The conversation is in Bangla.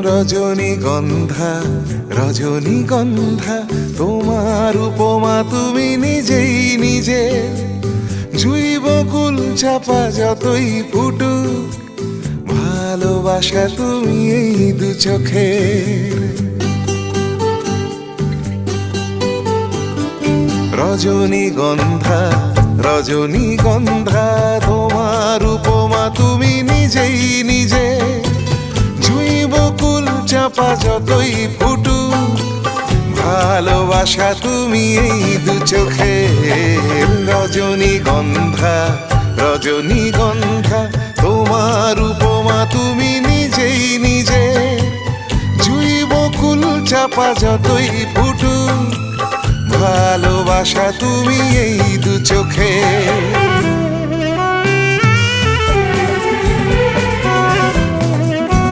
রজনীগন্ধা রজনীগন্ধা তোমার উপমা তুমি নিজেই নিজে। জুই বকুল চাপা যতই ফুটুক, ভালোবাসা তুমি এই দু চোখের। রজনীগন্ধা রজনীগন্ধা তোমার উপমা তুমি নিজেই নিজে। জুই বকুল চাপা যতই ফুটুক, ভালোবাসা তুমি এই দু চোখের। রজনীগন্ধা রজনীগন্ধা তোমার উপমা তুমি নিজেই নিজে। জুই বকুল চাপা যতই ফুটুক, ভালোবাসা তুমি এই দু চোখে।